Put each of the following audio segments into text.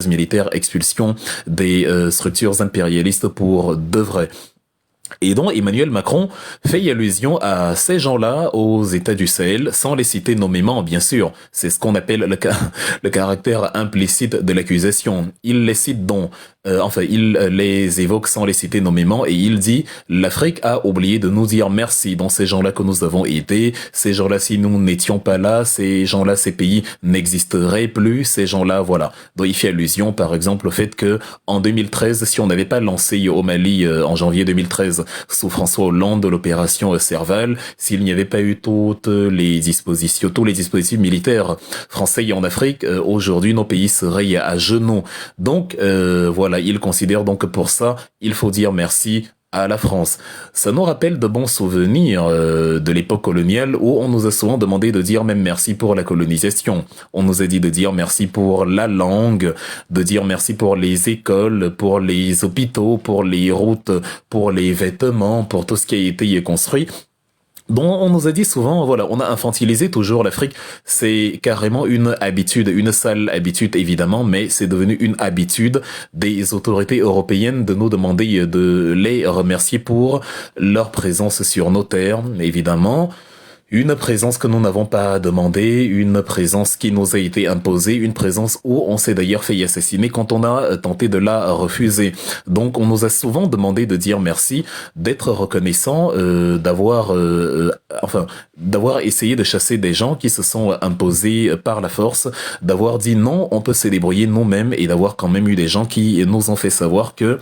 militaires, expulsion des structures impérialistes pour de vrai. Et donc Emmanuel Macron fait allusion à ces gens-là aux États du Sahel, sans les citer nommément, bien sûr. C'est ce qu'on appelle le caractère implicite de l'accusation. Il les cite donc, il les évoque sans les citer nommément, et il dit « L'Afrique a oublié de nous dire merci dans ces gens-là que nous avons été. Ces gens-là, si nous n'étions pas là, ces gens-là, ces pays n'existeraient plus. Ces gens-là, voilà. » Donc il fait allusion, par exemple, au fait que en 2013, si on n'avait pas lancé au Mali en janvier 2013 sous François Hollande l'opération Serval, s'il n'y avait pas eu tous les dispositifs militaires français en Afrique, aujourd'hui nos pays seraient à genoux. Donc voilà, il considère donc que pour ça, il faut dire merci à la France. Ça nous rappelle de bons souvenirs de l'époque coloniale où on nous a souvent demandé de dire même merci pour la colonisation. On nous a dit de dire merci pour la langue, de dire merci pour les écoles, pour les hôpitaux, pour les routes, pour les vêtements, pour tout ce qui a été construit. Bon, on nous a dit souvent, voilà, on a infantilisé toujours l'Afrique. C'est carrément une habitude, une sale habitude évidemment, mais c'est devenu une habitude des autorités européennes de nous demander de les remercier pour leur présence sur nos terres, évidemment. Une présence que nous n'avons pas demandée, une présence qui nous a été imposée, une présence où on s'est d'ailleurs fait assassiner quand on a tenté de la refuser. Donc on nous a souvent demandé de dire merci, d'être reconnaissant, d'avoir essayé de chasser des gens qui se sont imposés par la force, d'avoir dit non, on peut se débrouiller nous-mêmes et d'avoir quand même eu des gens qui nous ont fait savoir que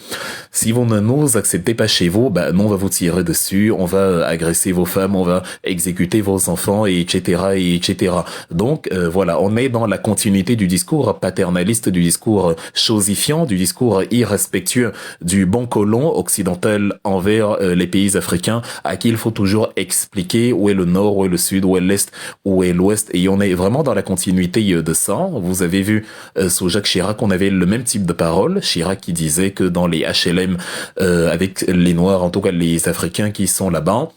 si vous ne nous acceptez pas chez vous, nous on va vous tirer dessus, on va agresser vos femmes, on va exécuter vos enfants, et etc. Donc voilà, on est dans la continuité du discours paternaliste, du discours chosifiant, du discours irrespectueux du bon colon occidental envers les pays africains à qui il faut toujours expliquer où est le nord, où est le sud, où est l'est, où est l'ouest, et on est vraiment dans la continuité de ça. Vous avez vu sous Jacques Chirac, on avait le même type de parole. Chirac qui disait que dans les HLM avec les Noirs, en tout cas les Africains qui sont là-bas,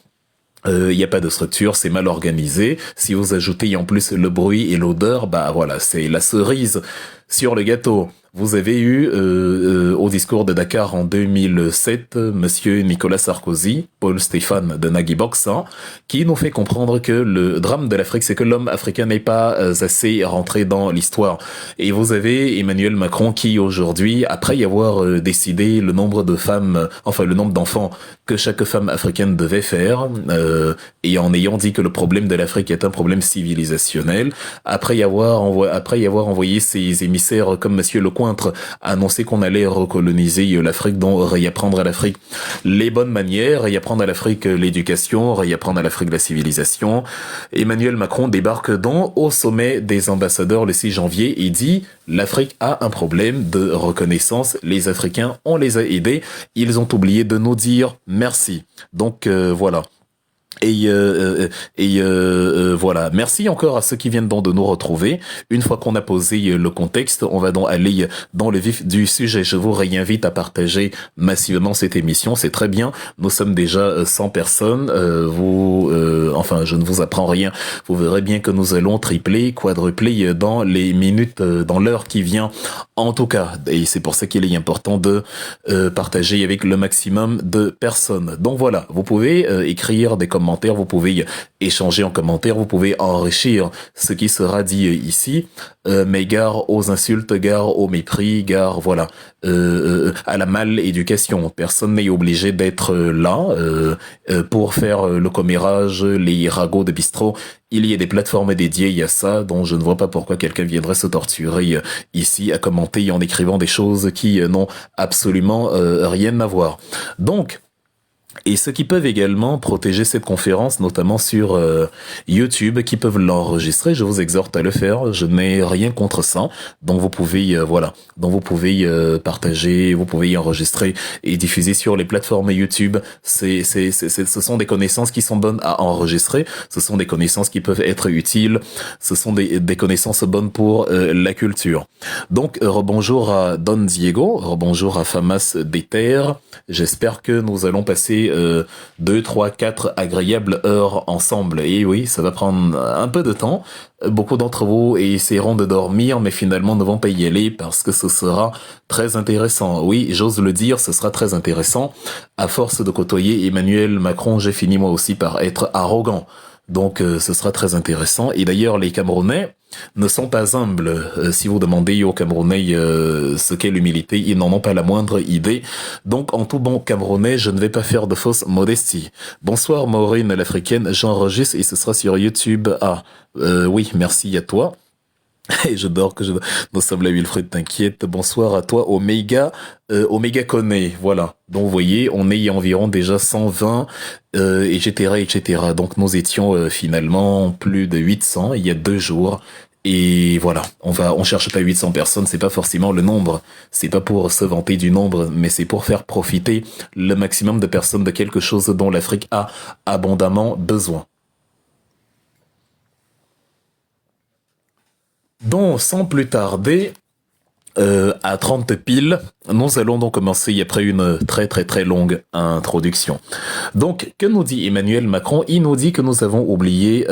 il n'y a pas de structure, c'est mal organisé. Si vous ajoutez en plus le bruit et l'odeur, voilà, c'est la cerise sur le gâteau. Vous avez eu au discours de Dakar en 2007, monsieur Nicolas Sarkozy, Paul Stéphane de Nagui Boxan, qui nous fait comprendre que le drame de l'Afrique, c'est que l'homme africain n'est pas assez rentré dans l'histoire. Et vous avez Emmanuel Macron qui aujourd'hui, après y avoir décidé le nombre de femmes, le nombre d'enfants que chaque femme africaine devait faire, et en ayant dit que le problème de l'Afrique est un problème civilisationnel, après y avoir envoyé ses émissaires comme monsieur Lecointre annoncer qu'on allait recoloniser l'Afrique, donc réapprendre à l'Afrique les bonnes manières, réapprendre à l'Afrique l'éducation, réapprendre à l'Afrique la civilisation. Emmanuel Macron débarque donc au sommet des ambassadeurs le 6 janvier et dit « L'Afrique a un problème de reconnaissance, les Africains, on les a aidés, ils ont oublié de nous dire merci ». Donc voilà. Voilà. Merci encore à ceux qui viennent donc de nous retrouver. Une fois qu'on a posé le contexte, on va donc aller dans le vif du sujet. Je vous réinvite à partager massivement cette émission. C'est très bien. Nous sommes déjà 100 personnes. Je ne vous apprends rien. Vous verrez bien que nous allons tripler, quadrupler dans les minutes, dans l'heure qui vient. En tout cas, et c'est pour ça qu'il est important de partager avec le maximum de personnes. Donc voilà, vous pouvez écrire des commentaires, vous pouvez échanger en commentaire, vous pouvez enrichir ce qui sera dit ici, mais gare aux insultes, gare au mépris, gare à la mal-éducation. Personne n'est obligé d'être là pour faire le commérage, les ragots de bistrot. Il y a des plateformes dédiées à ça, dont je ne vois pas pourquoi quelqu'un viendrait se torturer ici à commenter en écrivant des choses qui n'ont absolument rien à voir. Donc, et ceux qui peuvent également protéger cette conférence, notamment sur YouTube, qui peuvent l'enregistrer, je vous exhorte à le faire. Je n'ai rien contre ça. Donc vous pouvez, Donc vous pouvez partager, vous pouvez y enregistrer et diffuser sur les plateformes YouTube. Ce sont des connaissances qui sont bonnes à enregistrer. Ce sont des connaissances qui peuvent être utiles. Ce sont des connaissances bonnes pour la culture. Donc rebonjour à Don Diego, rebonjour à Famas des Terres. J'espère que nous allons passer passer 2, 3, 4 agréables heures ensemble. Et oui, ça va prendre un peu de temps. Beaucoup d'entre vous essaieront de dormir, mais finalement ne vont pas y aller parce que ce sera très intéressant. Oui, j'ose le dire, ce sera très intéressant. À force de côtoyer Emmanuel Macron, j'ai fini moi aussi par être arrogant. Donc ce sera très intéressant. Et d'ailleurs, les Camerounais ne sont pas humbles. Si vous demandez aux Camerounais ce qu'est l'humilité, ils n'en ont pas la moindre idée. Donc en tout bon Camerounais, je ne vais pas faire de fausse modestie. Bonsoir Maureen l'Africaine, j'enregistre et ce sera sur YouTube. Ah, oui, merci à toi. Et je dors que je... Nous sommes là, Wilfred, t'inquiète. Bonsoir à toi, Omega, Omega Koné, voilà. Donc, vous voyez, on est environ déjà 120, etc., etc. Donc, nous étions finalement plus de 800 il y a 2 jours. Et voilà, on cherche pas 800 personnes, c'est pas forcément le nombre. C'est pas pour se vanter du nombre, mais c'est pour faire profiter le maximum de personnes de quelque chose dont l'Afrique a abondamment besoin. Donc, sans plus tarder, à 30 piles, nous allons donc commencer après une très très très longue introduction. Donc, que nous dit Emmanuel Macron? Il nous dit que nous avons oublié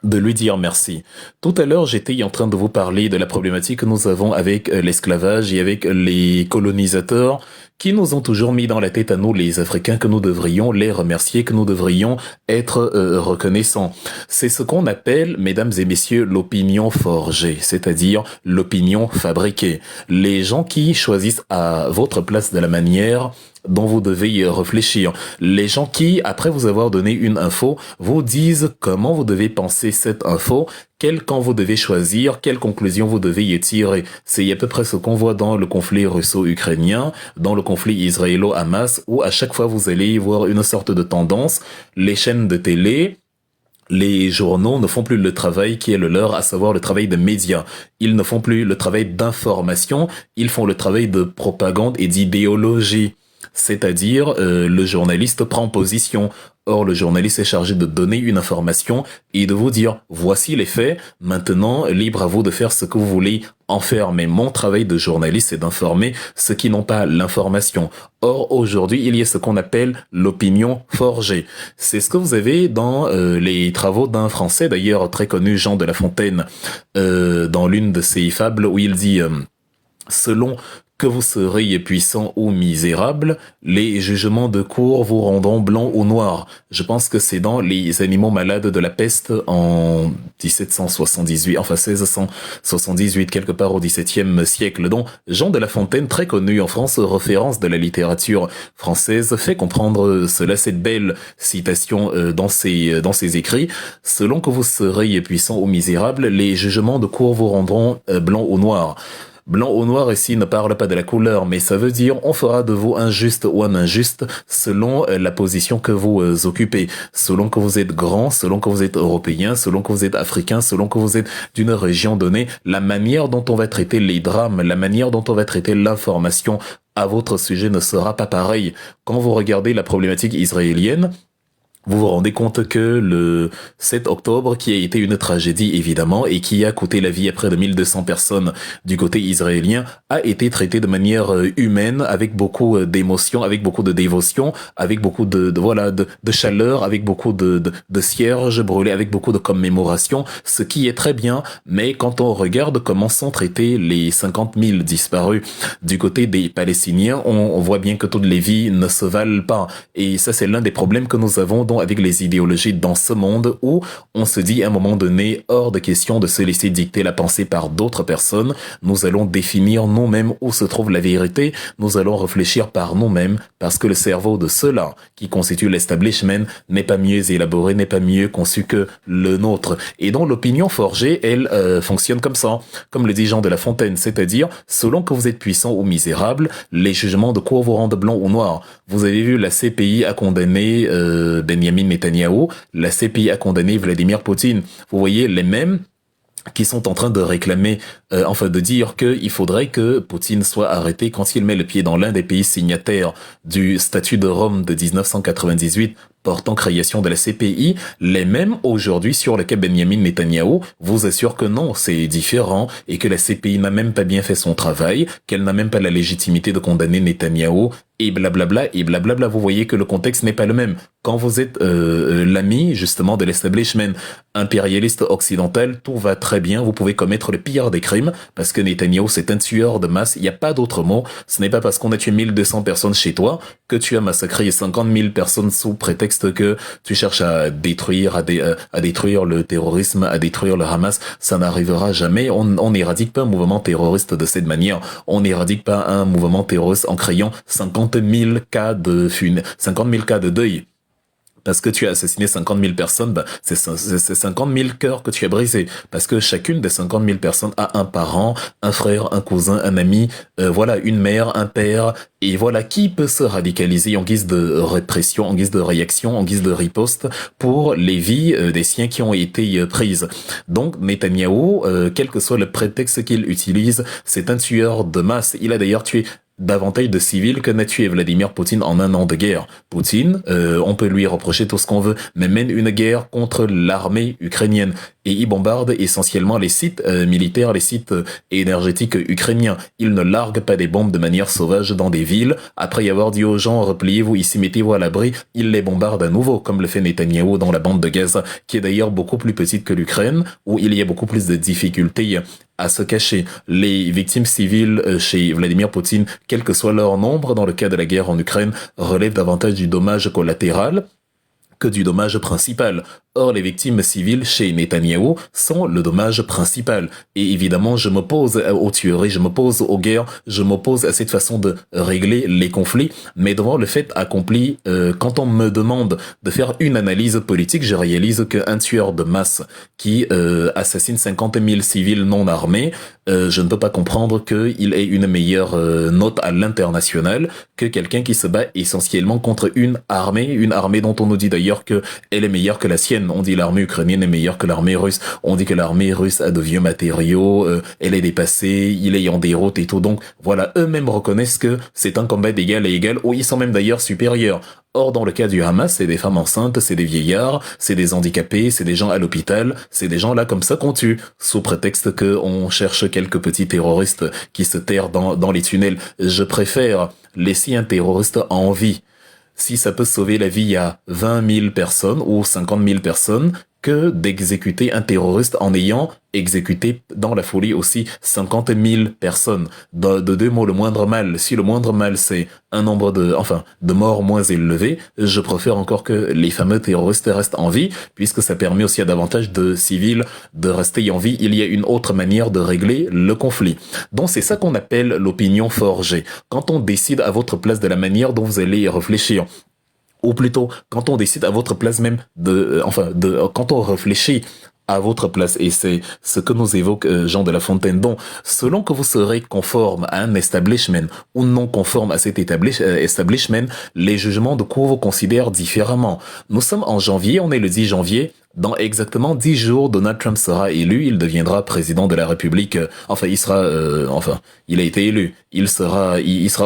de lui dire merci. Tout à l'heure, j'étais en train de vous parler de la problématique que nous avons avec l'esclavage et avec les colonisateurs qui nous ont toujours mis dans la tête à nous, les Africains, que nous devrions les remercier, que nous devrions être reconnaissants. C'est ce qu'on appelle, mesdames et messieurs, l'opinion forgée, c'est-à-dire l'opinion fabriquée. Les gens qui choisissent à votre place de la manière dont vous devez y réfléchir. Les gens qui, après vous avoir donné une info, vous disent comment vous devez penser cette info, quel camp vous devez choisir, quelle conclusion vous devez y tirer. C'est à peu près ce qu'on voit dans le conflit russo-ukrainien, dans le conflit israélo-hamas, où à chaque fois vous allez voir une sorte de tendance. Les chaînes de télé, les journaux ne font plus le travail qui est le leur, à savoir le travail de médias. Ils ne font plus le travail d'information, ils font le travail de propagande et d'idéologie. C'est-à-dire, le journaliste prend position. Or, le journaliste est chargé de donner une information et de vous dire, voici les faits, maintenant, libre à vous de faire ce que vous voulez en faire. Mais mon travail de journaliste, c'est d'informer ceux qui n'ont pas l'information. Or, aujourd'hui, il y a ce qu'on appelle l'opinion forgée. C'est ce que vous avez dans les travaux d'un Français, d'ailleurs très connu, Jean de La Fontaine, dans l'une de ses fables, où il dit... selon que vous serez puissant ou misérable, les jugements de cour vous rendront blanc ou noir. Je pense que c'est dans Les animaux malades de la peste en 1778, enfin 1678, quelque part au XVIIe siècle, dont Jean de La Fontaine, très connu en France, référence de la littérature française, fait comprendre cela, cette belle citation dans ses écrits. Selon que vous serez puissant ou misérable, les jugements de cour vous rendront blanc ou noir. Blanc ou noir ici ne parle pas de la couleur, mais ça veut dire on fera de vous un juste ou un injuste selon la position que vous occupez, selon que vous êtes grand, selon que vous êtes européen, selon que vous êtes africain, selon que vous êtes d'une région donnée. La manière dont on va traiter les drames, la manière dont on va traiter l'information à votre sujet ne sera pas pareille. Quand vous regardez la problématique israélienne, vous vous rendez compte que le 7 octobre, qui a été une tragédie évidemment et qui a coûté la vie à près de 1200 personnes du côté israélien, a été traité de manière humaine, avec beaucoup d'émotion, avec beaucoup de dévotion, avec beaucoup de chaleur, avec beaucoup de cierges brûlés, avec beaucoup de commémoration, ce qui est très bien. Mais quand on regarde comment sont traités les 50 000 disparus du côté des Palestiniens, on voit bien que toutes les vies ne se valent pas. Et ça, c'est l'un des problèmes que nous avons avec les idéologies dans ce monde où on se dit à un moment donné, hors de question de se laisser dicter la pensée par d'autres personnes, nous allons définir nous-mêmes où se trouve la vérité, nous allons réfléchir par nous-mêmes, parce que le cerveau de ceux-là qui constitue l'establishment n'est pas mieux élaboré, n'est pas mieux conçu que le nôtre. Et donc l'opinion forgée, elle, fonctionne comme ça, comme le dit Jean de La Fontaine, c'est-à-dire, selon que vous êtes puissant ou misérable, les jugements de cour vous rendent blanc ou noir. Vous avez vu, la CPI a condamné Benjamin Netanyahou, la CPI a condamné Vladimir Poutine. Vous voyez, les mêmes qui sont en train de réclamer, de dire qu'il faudrait que Poutine soit arrêté quand il met le pied dans l'un des pays signataires du statut de Rome de 1998 portant création de la CPI, les mêmes aujourd'hui sur lesquels Benjamin Netanyahou vous assure que non, c'est différent et que la CPI n'a même pas bien fait son travail, qu'elle n'a même pas la légitimité de condamner Netanyahou et blablabla, et blablabla. Vous voyez que le contexte n'est pas le même. Quand vous êtes l'ami, justement, de l'establishment impérialiste occidental, tout va très bien. Vous pouvez commettre le pire des crimes, parce que Netanyahou, c'est un tueur de masse. Il n'y a pas d'autre mot. Ce n'est pas parce qu'on a tué 1200 personnes chez toi que tu as massacré 50 000 personnes sous prétexte que tu cherches à détruire, à détruire le terrorisme, à détruire le Hamas. Ça n'arrivera jamais. On n'éradique pas un mouvement terroriste de cette manière. On n'éradique pas un mouvement terroriste en créant 50 000 cas de 50 000 cas de deuil. Parce que tu as assassiné 50 000 personnes, bah, c'est 50 000 cœurs que tu as brisés. Parce que chacune des 50 000 personnes a un parent, un frère, un cousin, un ami, voilà, une mère, un père. Et voilà, qui peut se radicaliser en guise de répression, en guise de réaction, en guise de riposte pour les vies des siens qui ont été prises. Donc, Netanyahou, quel que soit le prétexte qu'il utilise, c'est un tueur de masse. Il a d'ailleurs tué davantage de civils que n'a tué Vladimir Poutine en un an de guerre. Poutine, on peut lui reprocher tout ce qu'on veut, mais mène une guerre contre l'armée ukrainienne et il bombarde essentiellement les sites militaires, les sites énergétiques ukrainiens. Il ne largue pas des bombes de manière sauvage dans des villes. Après y avoir dit aux gens, repliez-vous ici, mettez-vous à l'abri, il les bombarde à nouveau, comme le fait Netanyahou dans la bande de Gaza, qui est d'ailleurs beaucoup plus petite que l'Ukraine, où il y a beaucoup plus de difficultés à se cacher. Les victimes civiles chez Vladimir Poutine, quel que soit leur nombre dans le cas de la guerre en Ukraine, relèvent davantage du dommage collatéral que du dommage principal. Or, les victimes civiles chez Netanyahou sont le dommage principal. Et évidemment, je m'oppose aux tueries, je m'oppose aux guerres, je m'oppose à cette façon de régler les conflits. Mais devant le fait accompli, quand on me demande de faire une analyse politique, je réalise qu'un tueur de masse qui assassine 50 000 civils non armés, je ne peux pas comprendre qu'il ait une meilleure note à l'international que quelqu'un qui se bat essentiellement contre une armée dont on nous dit d'ailleurs qu'elle est meilleure que la sienne. On dit l'armée ukrainienne est meilleure que l'armée russe. On dit que l'armée russe a de vieux matériaux, elle est dépassée, il est en déroute et tout. Donc voilà, eux-mêmes reconnaissent que c'est un combat d'égal à égal, où ils sont même d'ailleurs supérieurs. Or, dans le cas du Hamas, c'est des femmes enceintes, c'est des vieillards, c'est des handicapés, c'est des gens à l'hôpital, c'est des gens là comme ça qu'on tue, sous prétexte que on cherche quelques petits terroristes qui se terrent dans les tunnels. Je préfère laisser un terroriste en vie, si ça peut sauver la vie à 20 000 personnes ou 50 000 personnes, que d'exécuter un terroriste en ayant exécuté dans la folie aussi 50 000 personnes. De deux mots, le moindre mal. Si le moindre mal, c'est un nombre de morts moins élevé, je préfère encore que les fameux terroristes restent en vie, puisque ça permet aussi à davantage de civils de rester en vie. Il y a une autre manière de régler le conflit. Donc c'est ça qu'on appelle l'opinion forgée. Quand on décide à votre place de la manière dont vous allez réfléchir, ou plutôt, quand on décide à votre place même quand on réfléchit à votre place, et c'est ce que nous évoque Jean de La Fontaine. Donc, selon que vous serez conforme à un establishment ou non conforme à cet establishment, les jugements de cour vous considèrent différemment. Nous sommes en janvier, on est le 10 janvier. Dans exactement 10 jours, Donald Trump sera élu, il deviendra président de la République. Il a été élu. Il sera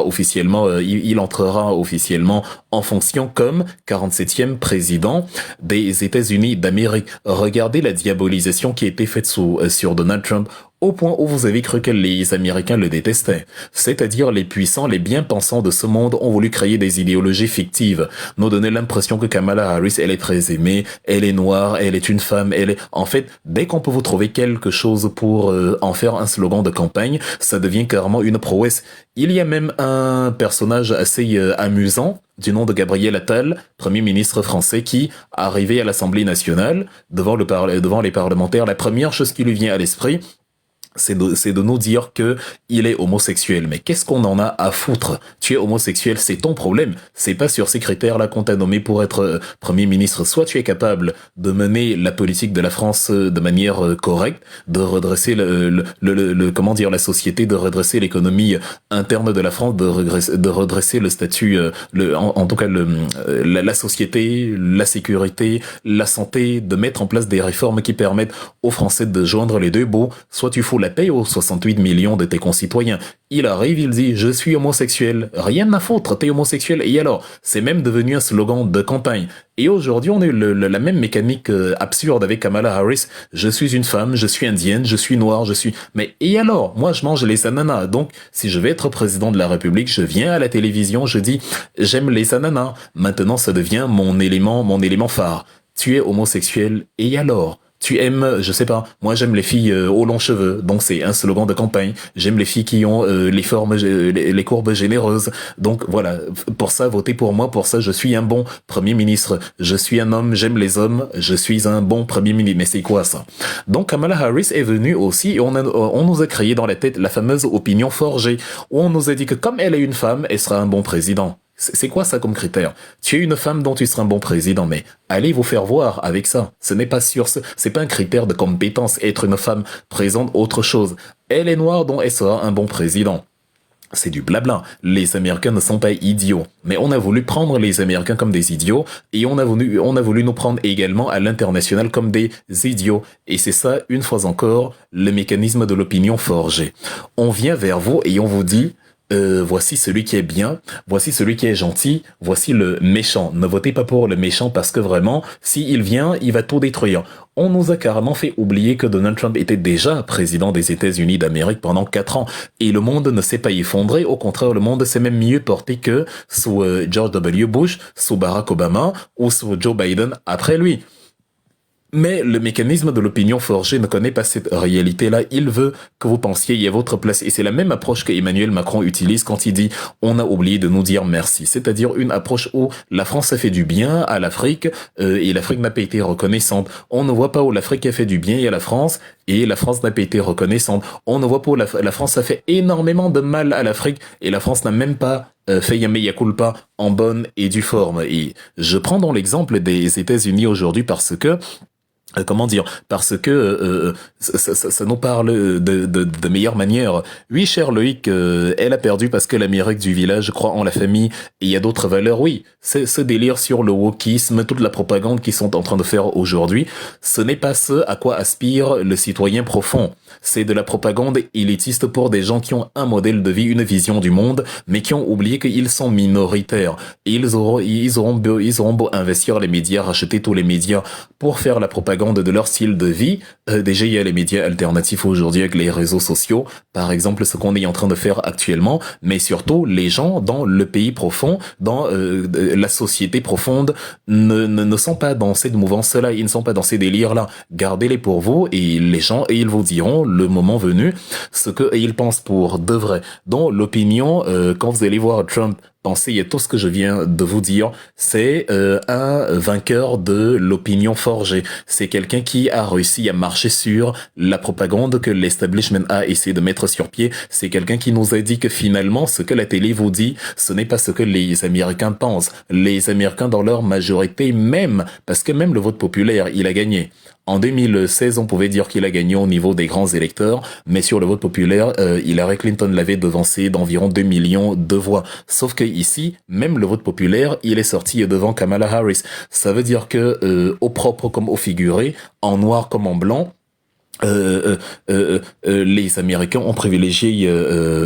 officiellement, il entrera officiellement en fonction comme 47e président des États-Unis d'Amérique. Regardez la diabolisation qui a été faite sur Donald Trump, au point où vous avez cru que les Américains le détestaient. C'est-à-dire les puissants, les bien-pensants de ce monde ont voulu créer des idéologies fictives, nous donner l'impression que Kamala Harris, elle est très aimée, elle est noire, elle est une femme, En fait, dès qu'on peut vous trouver quelque chose pour en faire un slogan de campagne, ça devient carrément une prouesse. Il y a même un personnage assez amusant, du nom de Gabriel Attal, Premier ministre français, qui, arrivé à l'Assemblée nationale, devant les parlementaires, la première chose qui lui vient à l'esprit, c'est de nous dire que il est homosexuel. Mais qu'est-ce qu'on en a à foutre? Tu es homosexuel, c'est ton problème. C'est pas sur ces critères-là qu'on t'a nommé pour être Premier ministre. Soit tu es capable de mener la politique de la France de manière correcte, de redresser la société, de redresser l'économie interne de la France, de redresser le statut, la société, la sécurité, la santé, de mettre en place des réformes qui permettent aux Français de joindre les deux bouts. Soit tu fous la la paix aux 68 millions de tes concitoyens. Il arrive, il dit, je suis homosexuel. Rien à foutre, t'es homosexuel. Et alors, c'est même devenu un slogan de campagne. Et aujourd'hui, on a eu la même mécanique absurde avec Kamala Harris. Je suis une femme, je suis indienne, je suis noire, je suis... Mais et alors? Moi, je mange les ananas. Donc, si je vais être président de la République, je viens à la télévision, je dis, j'aime les ananas. Maintenant, ça devient mon élément phare. Tu es homosexuel, et alors? Tu aimes, je sais pas, moi j'aime les filles aux longs cheveux, donc c'est un slogan de campagne. J'aime les filles qui ont les formes, les courbes généreuses. Donc voilà, pour ça, votez pour moi, pour ça je suis un bon Premier ministre. Je suis un homme, j'aime les hommes, je suis un bon Premier ministre. Mais c'est quoi ça? Donc Kamala Harris est venue aussi et on nous a créé dans la tête la fameuse opinion forgée, où on nous a dit que comme elle est une femme, elle sera un bon président. C'est quoi ça comme critère? Tu es une femme dont tu seras un bon président, mais allez vous faire voir avec ça. Ce n'est pas sûr, c'est pas un critère de compétence. Être une femme présente autre chose. Elle est noire, donc elle sera un bon président. C'est du blabla. Les Américains ne sont pas idiots. Mais on a voulu prendre les Américains comme des idiots et on a voulu nous prendre également à l'international comme des idiots. Et c'est ça, une fois encore, le mécanisme de l'opinion forgée. On vient vers vous et on vous dit, voici celui qui est bien, voici celui qui est gentil, voici le méchant. Ne votez pas pour le méchant parce que vraiment, s'il vient, il va tout détruire. On nous a carrément fait oublier que Donald Trump était déjà président des États-Unis d'Amérique pendant 4 ans. Et le monde ne s'est pas effondré. Au contraire, le monde s'est même mieux porté que sous George W. Bush, sous Barack Obama ou sous Joe Biden après lui. Mais le mécanisme de l'opinion forgée ne connaît pas cette réalité-là. Il veut que vous pensiez à votre place. Et c'est la même approche que Emmanuel Macron utilise quand il dit « on a oublié de nous dire merci ». C'est-à-dire une approche où la France a fait du bien à l'Afrique et l'Afrique n'a pas été reconnaissante. On ne voit pas où l'Afrique a fait du bien à la France et la France n'a pas été reconnaissante. On ne voit pas où la France a fait énormément de mal à l'Afrique et la France n'a même pas fait mea culpa en bonne et due forme. Et je prends dans l'exemple des États-Unis aujourd'hui parce que parce que ça nous parle de meilleure manière. Oui, cher Loïc, elle a perdu parce que l'Amérique du village croit en la famille et il y a d'autres valeurs. Oui, c'est ce délire sur le wokisme, toute la propagande qu'ils sont en train de faire aujourd'hui. Ce n'est pas ce à quoi aspire le citoyen profond. C'est de la propagande élitiste pour des gens qui ont un modèle de vie, une vision du monde, mais qui ont oublié qu'ils sont minoritaires. Et ils auront beau investir les médias, racheter tous les médias pour faire la propagande de leur style de vie. Déjà, il y a les médias alternatifs aujourd'hui avec les réseaux sociaux, par exemple, ce qu'on est en train de faire actuellement, mais surtout, les gens dans le pays profond, dans la société profonde, ne sont pas dans cette mouvance-là, ils ne sont pas dans ces délires-là. Gardez-les pour vous et les gens, et ils vous diront, le moment venu, ce qu'ils pensent pour de vrai. Dans l'opinion, quand vous allez voir Trump, pensez à tout ce que je viens de vous dire, c'est un vainqueur de l'opinion forgée. C'est quelqu'un qui a réussi à marcher sur la propagande que l'establishment a essayé de mettre sur pied. C'est quelqu'un qui nous a dit que finalement, ce que la télé vous dit, ce n'est pas ce que les Américains pensent. Les Américains dans leur majorité même, parce que même le vote populaire, il a gagné. En 2016, on pouvait dire qu'il a gagné au niveau des grands électeurs, mais sur le vote populaire, Hillary Clinton l'avait devancé d'environ 2 millions de voix. Sauf que ici, même le vote populaire, il est sorti devant Kamala Harris. Ça veut dire que, au propre comme au figuré, en noir comme en blanc, les Américains ont privilégié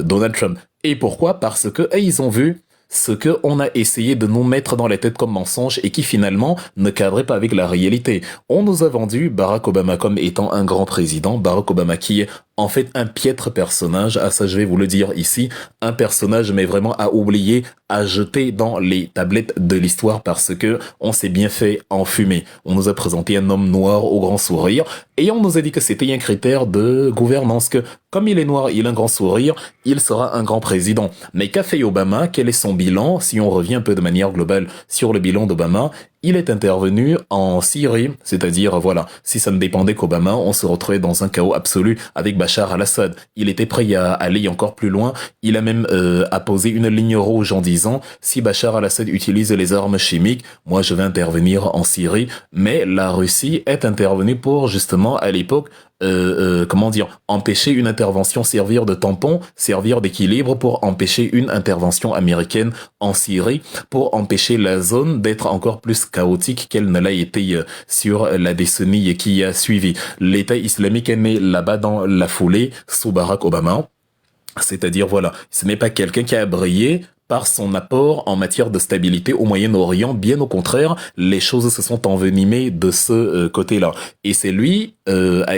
Donald Trump. Et pourquoi? Parce que ils ont vu ce que on a essayé de nous mettre dans la tête comme mensonge et qui finalement ne cadrait pas avec la réalité. On nous a vendu Barack Obama comme étant un grand président, Barack Obama qui est en fait un piètre personnage, ah ça je vais vous le dire ici, un personnage mais vraiment à oublier, à jeter dans les tablettes de l'histoire parce que on s'est bien fait enfumer. On nous a présenté un homme noir au grand sourire et on nous a dit que c'était un critère de gouvernance, que comme il est noir, il a un grand sourire, il sera un grand président. Mais qu'a fait Obama? Quel est son bilan? Si on revient un peu de manière globale sur le bilan d'Obama, il est intervenu en Syrie, c'est-à-dire, voilà, si ça ne dépendait qu'Obama, on se retrouvait dans un chaos absolu avec Bachar al-Assad. Il était prêt à aller encore plus loin. Il a même apposé une ligne rouge en disant, si Bachar al-Assad utilise les armes chimiques, moi je vais intervenir en Syrie. Mais la Russie est intervenue pour, justement, à l'époque, comment dire, empêcher une intervention, servir de tampon, servir d'équilibre pour empêcher une intervention américaine en Syrie, pour empêcher la zone d'être encore plus chaotique qu'elle ne l'a été sur la décennie qui a suivi. L'État islamique est né là-bas dans la foulée sous Barack Obama. C'est-à-dire, voilà, ce n'est pas quelqu'un qui a brillé par son apport en matière de stabilité au Moyen-Orient. Bien au contraire, les choses se sont envenimées de ce côté-là. Et c'est lui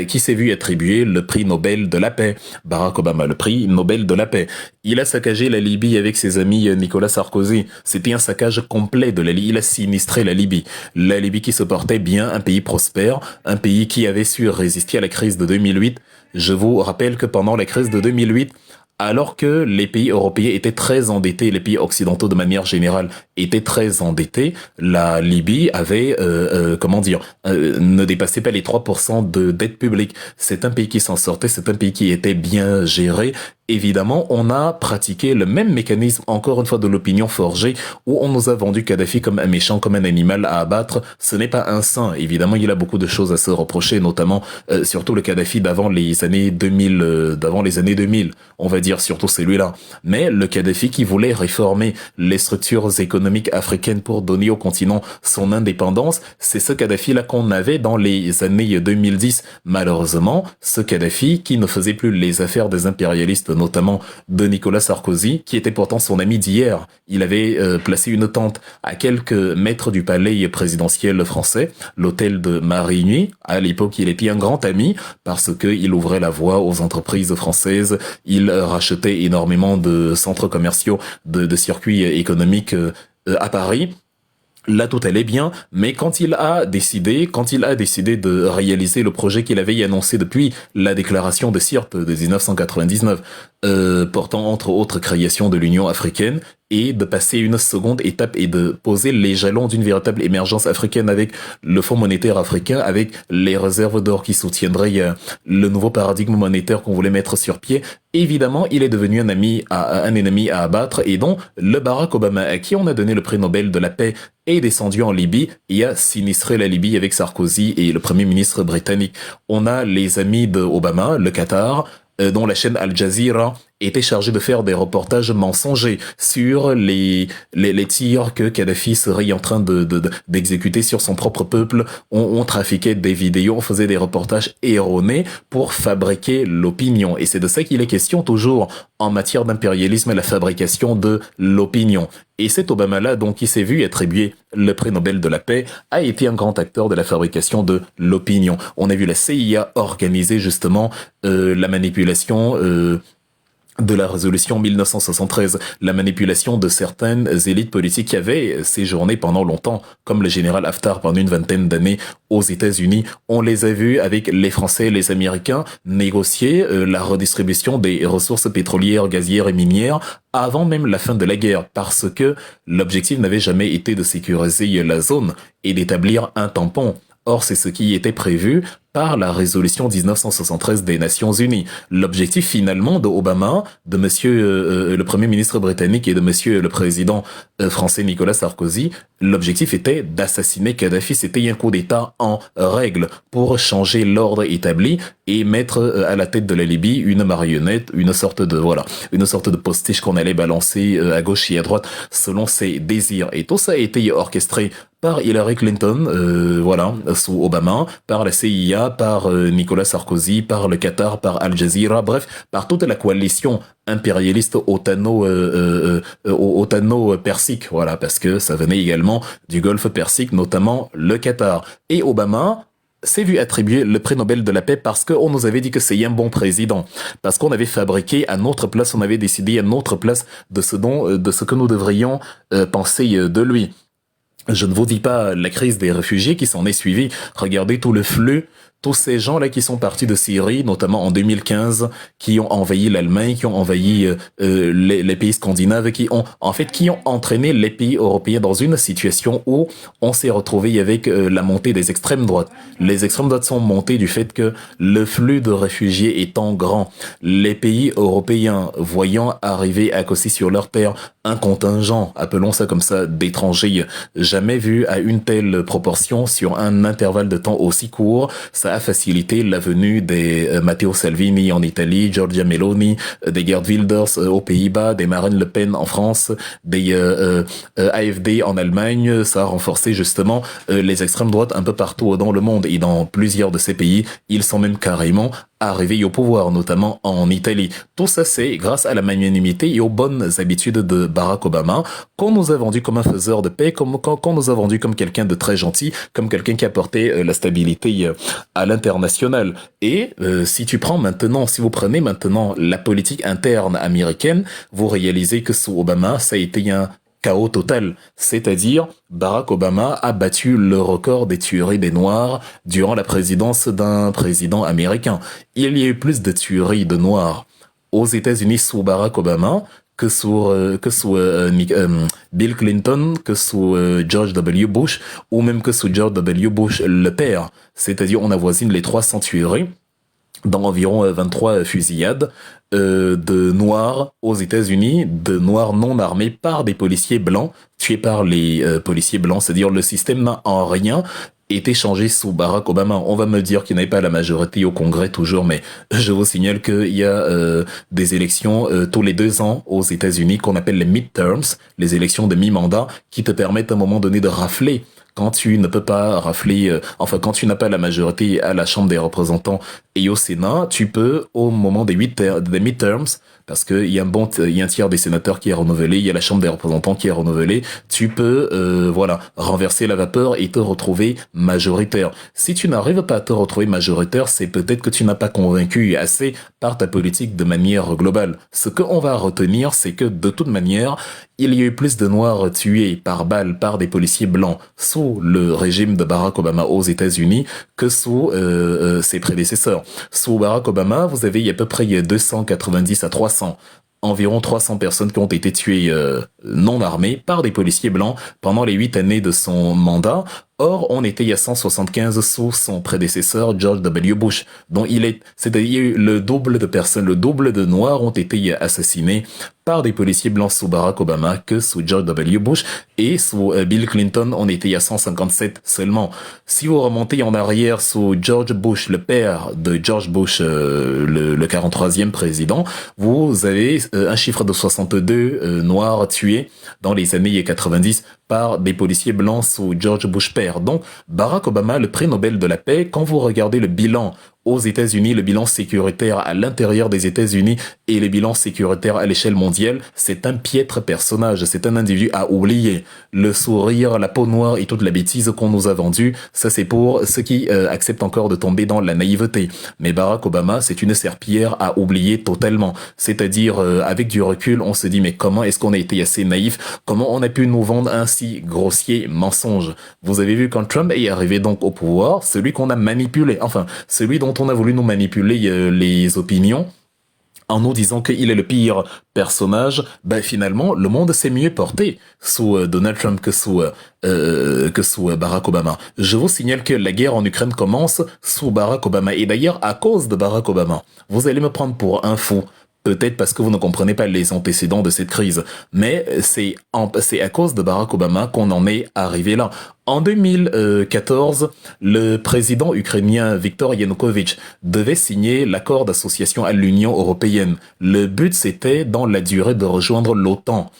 qui s'est vu attribuer le prix Nobel de la paix. Barack Obama, le prix Nobel de la paix. Il a saccagé la Libye avec ses amis Nicolas Sarkozy. C'était un saccage complet de la Libye. Il a sinistré la Libye. La Libye qui se portait bien, un pays prospère, un pays qui avait su résister à la crise de 2008. Je vous rappelle que pendant la crise de 2008, alors que les pays européens étaient très endettés, les pays occidentaux de manière générale étaient très endettés, la Libye avait, ne dépassait pas les 3% de dette publique. C'est un pays qui s'en sortait, c'est un pays qui était bien géré. Évidemment, on a pratiqué le même mécanisme, encore une fois, de l'opinion forgée, où on nous a vendu Kadhafi comme un méchant, comme un animal à abattre. Ce n'est pas un saint. Évidemment, il a beaucoup de choses à se reprocher, notamment, surtout le Kadhafi d'avant les années 2000, on va dire, surtout celui-là. Mais le Kadhafi qui voulait réformer les structures économiques africaines pour donner au continent son indépendance, c'est ce Kadhafi-là qu'on avait dans les années 2010. Malheureusement, ce Kadhafi qui ne faisait plus les affaires des impérialistes, notamment de Nicolas Sarkozy, qui était pourtant son ami d'hier. Il avait placé une tente à quelques mètres du palais présidentiel français, l'hôtel de Marigny. À l'époque, il était un grand ami parce qu'il ouvrait la voie aux entreprises françaises. Il rachetait énormément de centres commerciaux, de circuits économiques à Paris. Là, tout allait bien, mais quand il a décidé de réaliser le projet qu'il avait annoncé depuis la déclaration de Sirte de 1999, portant entre autres création de l'Union africaine, et de passer une seconde étape et de poser les jalons d'une véritable émergence africaine avec le Fonds monétaire africain, avec les réserves d'or qui soutiendraient le nouveau paradigme monétaire qu'on voulait mettre sur pied. Évidemment, il est devenu un ennemi à abattre, et donc le Barack Obama, à qui on a donné le prix Nobel de la paix, est descendu en Libye et a sinistré la Libye avec Sarkozy et le premier ministre britannique. On a les amis de Obama, le Qatar, dont la chaîne Al Jazeera était chargée de faire des reportages mensongers sur les tirs que Kadhafi serait en train d'exécuter sur son propre peuple. On trafiquait des vidéos, on faisait des reportages erronés pour fabriquer l'opinion. Et c'est de ça qu'il est question toujours en matière d'impérialisme, la fabrication de l'opinion. Et cet Obama-là, donc, qui s'est vu attribuer le prix Nobel de la paix, a été un grand acteur de la fabrication de l'opinion. On a vu la CIA organiser justement la manipulation de la résolution 1973, la manipulation de certaines élites politiques qui avaient séjourné pendant longtemps, comme le général Haftar pendant une vingtaine d'années aux États-Unis. On les a vus avec les Français et les Américains négocier la redistribution des ressources pétrolières, gazières et minières avant même la fin de la guerre, parce que l'objectif n'avait jamais été de sécuriser la zone et d'établir un tampon. Or, c'est ce qui était prévu par la résolution 1973 des Nations Unies. L'objectif finalement de Obama, de monsieur le Premier ministre britannique et de monsieur le président français Nicolas Sarkozy, l'objectif était d'assassiner Kadhafi. C'était un coup d'État en règle pour changer l'ordre établi et mettre à la tête de la Libye une marionnette, une sorte de postiche qu'on allait balancer à gauche et à droite selon ses désirs. Et tout ça a été orchestré par Hillary Clinton, sous Obama, par la CIA, par Nicolas Sarkozy, par le Qatar, par Al Jazeera, bref, par toute la coalition impérialiste otano-persique, voilà, parce que ça venait également du Golfe Persique, notamment le Qatar. Et Obama s'est vu attribuer le prix Nobel de la paix parce qu'on nous avait dit que c'est un bon président, parce qu'on avait fabriqué à notre place, on avait décidé à notre place de ce que nous devrions penser de lui. Je ne vous dis pas la crise des réfugiés qui s'en est suivie. Regardez tout le flux, tous ces gens-là qui sont partis de Syrie, notamment en 2015, qui ont envahi l'Allemagne, qui ont envahi les pays scandinaves, qui ont entraîné les pays européens dans une situation où on s'est retrouvé avec la montée des extrêmes droites. Les extrêmes droites sont montées du fait que le flux de réfugiés étant grand, les pays européens voyant arriver à côté sur leur terre un contingent, appelons ça comme ça, d'étrangers jamais vu à une telle proportion sur un intervalle de temps aussi court, ça a facilité la venue des Matteo Salvini en Italie, Giorgia Meloni, des Geert Wilders aux Pays-Bas, des Marine Le Pen en France, des AfD en Allemagne. Ça a renforcé justement les extrêmes droites un peu partout dans le monde, et dans plusieurs de ces pays, ils sont même carrément arrivés au pouvoir, notamment en Italie. Tout ça, c'est grâce à la magnanimité et aux bonnes habitudes de Barack Obama, qu'on nous a vendu comme un faiseur de paix, qu'on nous a vendu comme quelqu'un de très gentil, comme quelqu'un qui apportait la stabilité à l'international. Et si vous prenez maintenant la politique interne américaine, vous réalisez que sous Obama, ça a été un chaos total, c'est-à-dire Barack Obama a battu le record des tueries des Noirs durant la présidence d'un président américain. Il y a eu plus de tueries de Noirs aux États-Unis sous Barack Obama que sous Bill Clinton, que sous George W. Bush, ou même que sous George W. Bush le père. C'est-à-dire on avoisine les 300 tueries dans environ 23 fusillades de Noirs aux États-Unis, de Noirs non armés par des policiers blancs, tués par les policiers blancs. C'est-à-dire le système n'a en rien été changé sous Barack Obama. On va me dire qu'il n'avait pas la majorité au Congrès toujours, mais je vous signale qu'il y a des élections tous les 2 ans aux États-Unis qu'on appelle les midterms, les élections de mi-mandat, qui te permettent à un moment donné de rafler. Quand tu ne peux pas rafler, quand tu n'as pas la majorité à la Chambre des représentants et au Sénat, tu peux, au moment des midterms, parce que il y a un tiers des sénateurs qui est renouvelé, il y a la Chambre des représentants qui est renouvelée, tu peux, renverser la vapeur et te retrouver majoritaire. Si tu n'arrives pas à te retrouver majoritaire, c'est peut-être que tu n'as pas convaincu assez par ta politique de manière globale. Ce qu'on va retenir, c'est que de toute manière, il y a eu plus de Noirs tués par balle par des policiers blancs sous le régime de Barack Obama aux États-Unis que sous ses prédécesseurs. Sous Barack Obama, vous avez à peu près 290 à 300, environ 300 personnes qui ont été tuées non armées par des policiers blancs pendant les 8 années de son mandat. Or, on était il y a 175 sous son prédécesseur, George W. Bush, dont c'est-à-dire le double de personnes, le double de Noirs ont été assassinés par des policiers blancs sous Barack Obama que sous George W. Bush, et sous Bill Clinton, on était il y a 157 seulement. Si vous remontez en arrière sous George Bush, le père de George Bush, le 43e président, vous avez un chiffre de 62 Noirs tués dans les années 90 par des policiers blancs sous George Bush père. Donc, Barack Obama, le prix Nobel de la paix, quand vous regardez le bilan aux États-Unis, le bilan sécuritaire à l'intérieur des États-Unis et le bilan sécuritaire à l'échelle mondiale, c'est un piètre personnage, c'est un individu à oublier. Le sourire, la peau noire et toute la bêtise qu'on nous a vendue, ça c'est pour ceux qui acceptent encore de tomber dans la naïveté. Mais Barack Obama, c'est une serpillière à oublier totalement. C'est-à-dire, avec du recul, on se dit, mais comment est-ce qu'on a été assez naïf? Comment on a pu nous vendre un si grossier mensonge? Vous avez vu quand Trump est arrivé donc au pouvoir, celui qu'on a manipulé, celui dont on a voulu nous manipuler les opinions en nous disant qu'il est le pire personnage, finalement, le monde s'est mieux porté sous Donald Trump que sous Barack Obama. Je vous signale que la guerre en Ukraine commence sous Barack Obama, et d'ailleurs à cause de Barack Obama. Vous allez me prendre pour un fou, peut-être parce que vous ne comprenez pas les antécédents de cette crise, mais c'est à cause de Barack Obama qu'on en est arrivé là. En 2014, le président ukrainien Viktor Yanukovych devait signer l'accord d'association à l'Union européenne. Le but, c'était, dans la durée, de rejoindre l'OTAN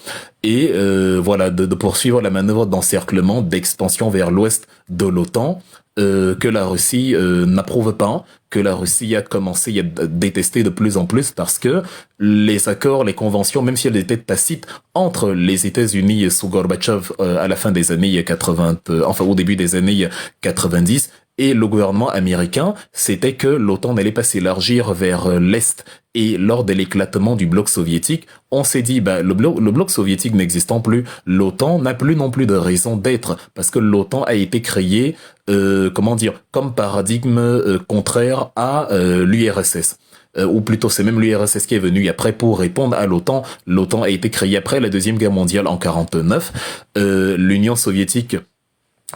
et de poursuivre la manœuvre d'encerclement, d'expansion vers l'ouest de l'OTAN, que la Russie n'approuve pas, que la Russie a commencé à détester de plus en plus, parce que les accords, les conventions, même si elles étaient tacites entre les États-Unis sous Gorbatchev à la fin des années 80, au début des années 90, et le gouvernement américain, c'était que l'OTAN n'allait pas s'élargir vers l'Est. Et lors de l'éclatement du bloc soviétique, on s'est dit, le bloc soviétique n'existant plus, l'OTAN n'a plus non plus de raison d'être, parce que l'OTAN a été créé, comme paradigme contraire à l'URSS. Ou plutôt c'est même l'URSS qui est venu après pour répondre à l'OTAN. L'OTAN a été créée après la Deuxième Guerre mondiale en 49. L'Union soviétique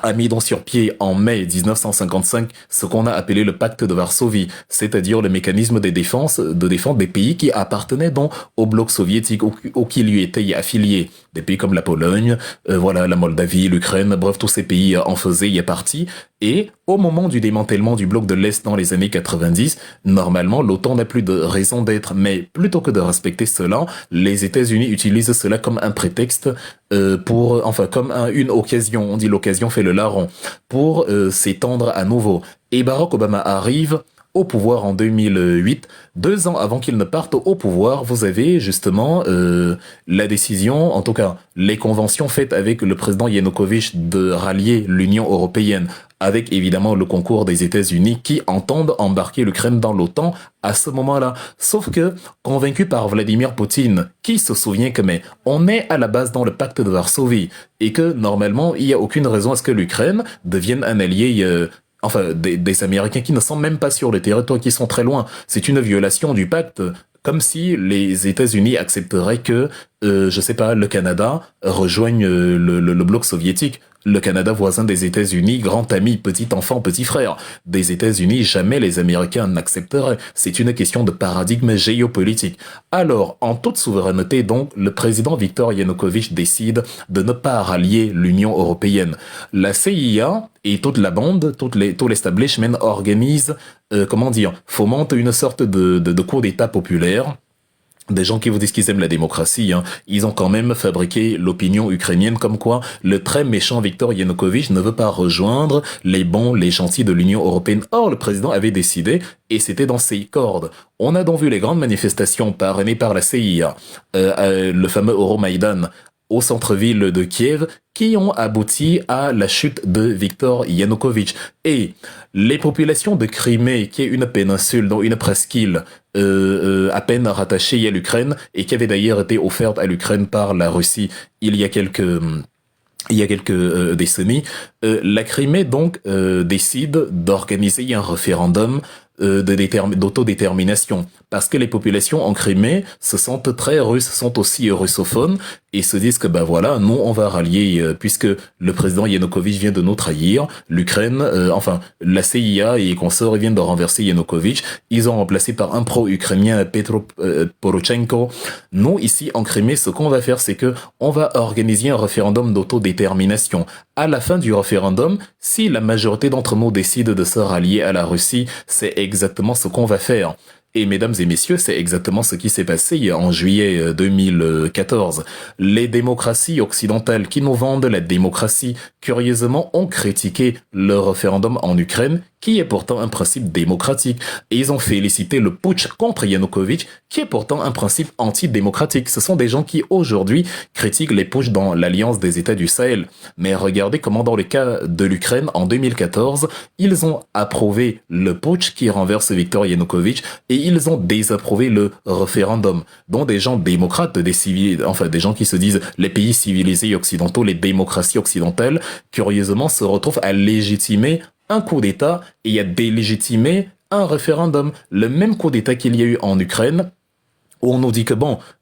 a mis donc sur pied en mai 1955 ce qu'on a appelé le pacte de Varsovie, c'est-à-dire le mécanisme de défense des pays qui appartenaient donc au bloc soviétique ou qui lui étaient affiliés. des pays comme la Pologne, voilà, la Moldavie, l'Ukraine, bref, tous ces pays en faisaient partie. Et au moment du démantèlement du bloc de l'Est dans les années 90, normalement, l'OTAN n'a plus de raison d'être. Mais plutôt que de respecter cela, les États-Unis utilisent cela comme un prétexte comme une occasion. On dit l'occasion fait le larron pour s'étendre à nouveau. Et Barack Obama arrive au pouvoir en 2008, 2 ans avant qu'il ne parte au pouvoir. Vous avez justement la décision, en tout cas les conventions faites avec le président Yanukovych de rallier l'Union européenne, avec évidemment le concours des États-Unis qui entendent embarquer l'Ukraine dans l'OTAN à ce moment-là. Sauf que, convaincu par Vladimir Poutine, qui se souvient que on est à la base dans le pacte de Varsovie et que normalement il n'y a aucune raison à ce que l'Ukraine devienne un allié des Américains qui ne sont même pas sur le territoire, qui sont très loin. C'est une violation du pacte, comme si les États-Unis accepteraient que, je sais pas, le Canada rejoigne le bloc soviétique. Le Canada voisin des États-Unis, grand ami, petit enfant, petit frère des États-Unis, jamais les Américains n'accepteraient. C'est une question de paradigme géopolitique. Alors, en toute souveraineté, donc, le président Viktor Yanukovych décide de ne pas rallier l'Union européenne. La CIA et toute la bande, tout l'establishment organise, fomente une sorte de coup d'État populaire. Des gens qui vous disent qu'ils aiment la démocratie, ils ont quand même fabriqué l'opinion ukrainienne comme quoi le très méchant Viktor Yanukovych ne veut pas rejoindre les bons, les gentils de l'Union européenne. Or, le président avait décidé, et c'était dans ses cordes. On a donc vu les grandes manifestations parrainées par la CIA, le fameux Euromaïdan, au centre-ville de Kiev, qui ont abouti à la chute de Viktor Yanukovych. Et les populations de Crimée, qui est une péninsule, dont une presqu'île à peine rattachée à l'Ukraine, et qui avait d'ailleurs été offerte à l'Ukraine par la Russie il y a quelques décennies, la Crimée donc décide d'organiser un référendum d'autodétermination, parce que les populations en Crimée se sentent très russes, sont aussi russophones, et se disent que nous on va rallier, puisque le président Yanukovych vient de nous trahir, l'Ukraine, la CIA et consorts viennent de renverser Yanukovych, ils ont remplacé par un pro-ukrainien Petro Poroshenko. Nous ici en Crimée, ce qu'on va faire, c'est que on va organiser un référendum d'autodétermination. À la fin du référendum, si la majorité d'entre nous décide de se rallier à la Russie, c'est exactement ce qu'on va faire. Et mesdames et messieurs, c'est exactement ce qui s'est passé en juillet 2014. Les démocraties occidentales qui nous vendent la démocratie, curieusement, ont critiqué le référendum en Ukraine, qui est pourtant un principe démocratique. Et ils ont félicité le putsch contre Yanukovych, qui est pourtant un principe antidémocratique. Ce sont des gens qui, aujourd'hui, critiquent les putschs dans l'Alliance des États du Sahel. Mais regardez comment, dans le cas de l'Ukraine, en 2014, ils ont approuvé le putsch qui renverse Viktor Yanukovych, et ils ont désapprouvé le référendum, dont des gens démocrates, des gens qui se disent les pays civilisés occidentaux, les démocraties occidentales, curieusement se retrouvent à légitimer un coup d'État et à délégitimer un référendum. Le même coup d'État qu'il y a eu en Ukraine, où on nous dit que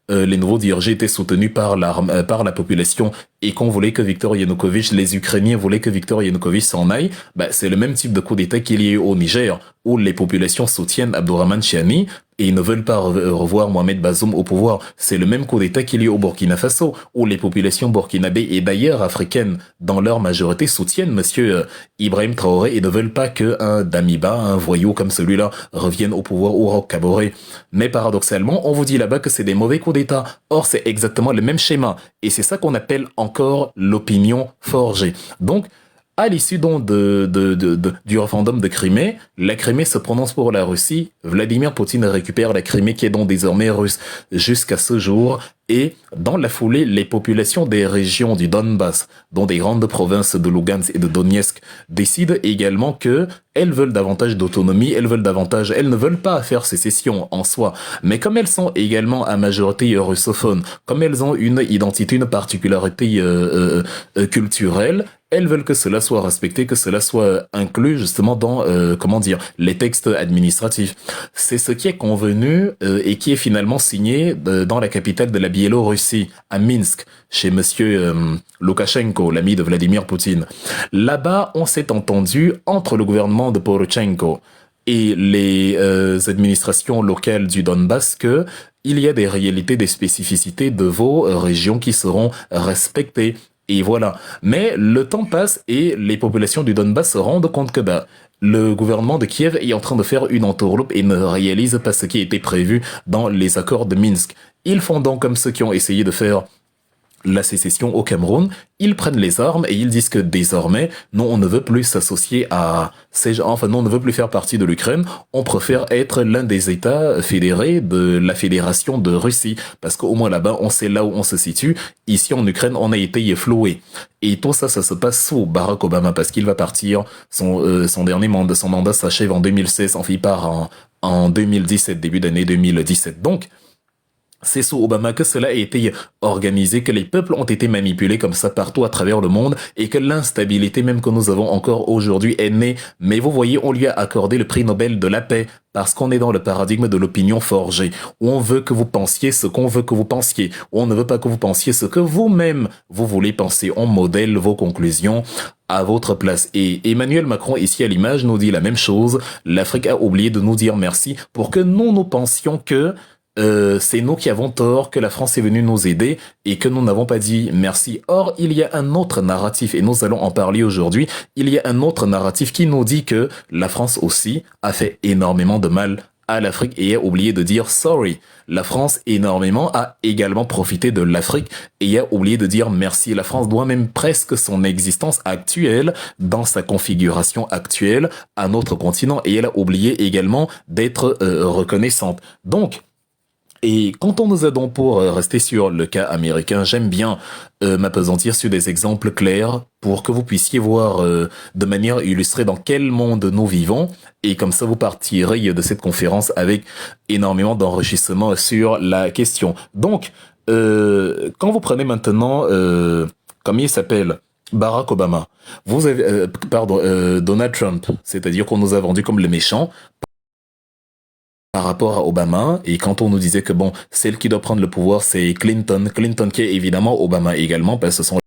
les nouveaux dirigeants étaient soutenus par la population et qu'on voulait que Viktor Yanukovych, les Ukrainiens voulaient que Viktor Yanukovych s'en aille, c'est le même type de coup d'État qu'il y a eu au Niger, où les populations soutiennent Abdourahmane Chiani et ils ne veulent pas revoir Mohamed Bazoum au pouvoir. C'est le même coup d'État qu'il y a eu au Burkina Faso, où les populations burkinabées et d'ailleurs africaines, dans leur majorité, soutiennent monsieur Ibrahim Traoré et ne veulent pas qu'un Damiba, un voyou comme celui-là, revienne au pouvoir au Roch Kaboré. Mais paradoxalement, on vous dit là-bas que c'est des mauvais coups d'État. Or, c'est exactement le même schéma. Et c'est ça qu'on appelle encore l'opinion forgée. Donc, à l'issue du référendum de Crimée, la Crimée se prononce pour la Russie. Vladimir Poutine récupère la Crimée qui est donc désormais russe jusqu'à ce jour. Et dans la foulée, les populations des régions du Donbass, dont des grandes provinces de Lugansk et de Donetsk, décident également que elles veulent davantage d'autonomie, elles ne veulent pas faire sécession en soi. Mais comme elles sont également à majorité russophone, comme elles ont une identité, une particularité culturelle, elles veulent que cela soit respecté, que cela soit inclus justement dans, les textes administratifs. C'est ce qui est convenu et qui est finalement signé dans la capitale de la Biélorussie, à Minsk, chez monsieur Loukachenko, l'ami de Vladimir Poutine. Là-bas, on s'est entendu entre le gouvernement de Poroshenko et les administrations locales du Donbass que il y a des réalités, des spécificités de vos régions qui seront respectées. Et voilà. Mais le temps passe et les populations du Donbass se rendent compte que le gouvernement de Kiev est en train de faire une entourloupe et ne réalise pas ce qui était prévu dans les accords de Minsk. Ils font donc comme ceux qui ont essayé de faire la sécession au Cameroun, ils prennent les armes et ils disent que désormais, non, on ne veut plus s'associer à ces gens, enfin non, on ne veut plus faire partie de l'Ukraine, on préfère être l'un des États fédérés de la Fédération de Russie, parce qu'au moins là-bas, on sait là où on se situe. Ici en Ukraine, on a été floué. Et tout ça, ça se passe sous Barack Obama, parce qu'il va partir, son dernier mandat, son mandat s'achève en 2016, enfin il part en 2017, début d'année 2017. Donc, c'est sous Obama que cela a été organisé, que les peuples ont été manipulés comme ça partout à travers le monde et que l'instabilité même que nous avons encore aujourd'hui est née. Mais vous voyez, on lui a accordé le prix Nobel de la paix parce qu'on est dans le paradigme de l'opinion forgée, où on veut que vous pensiez ce qu'on veut que vous pensiez, où on ne veut pas que vous pensiez ce que vous-même vous voulez penser. On modèle vos conclusions à votre place. Et Emmanuel Macron, ici à l'image, nous dit la même chose. L'Afrique a oublié de nous dire merci pour que nous pensions que c'est nous qui avons tort, que la France est venue nous aider et que nous n'avons pas dit merci. Or, il y a un autre narratif et nous allons en parler aujourd'hui. Il y a un autre narratif qui nous dit que la France aussi a fait énormément de mal à l'Afrique et a oublié de dire sorry. La France énormément a également profité de l'Afrique et a oublié de dire merci. La France doit même presque son existence actuelle, dans sa configuration actuelle, à notre continent et elle a oublié également d'être reconnaissante. Donc, et quand on nous aide pour rester sur le cas américain, j'aime bien m'appesantir sur des exemples clairs pour que vous puissiez voir de manière illustrée dans quel monde nous vivons. Et comme ça, vous partirez de cette conférence avec énormément d'enrichissement sur la question. Donc, quand vous prenez maintenant, comme il s'appelle, Barack Obama, vous avez, Donald Trump, c'est-à-dire qu'on nous a vendu comme le méchant, par rapport à Obama, et quand on nous disait que bon, celle qui doit prendre le pouvoir, c'est Clinton qui est évidemment Obama également, parce que ce sont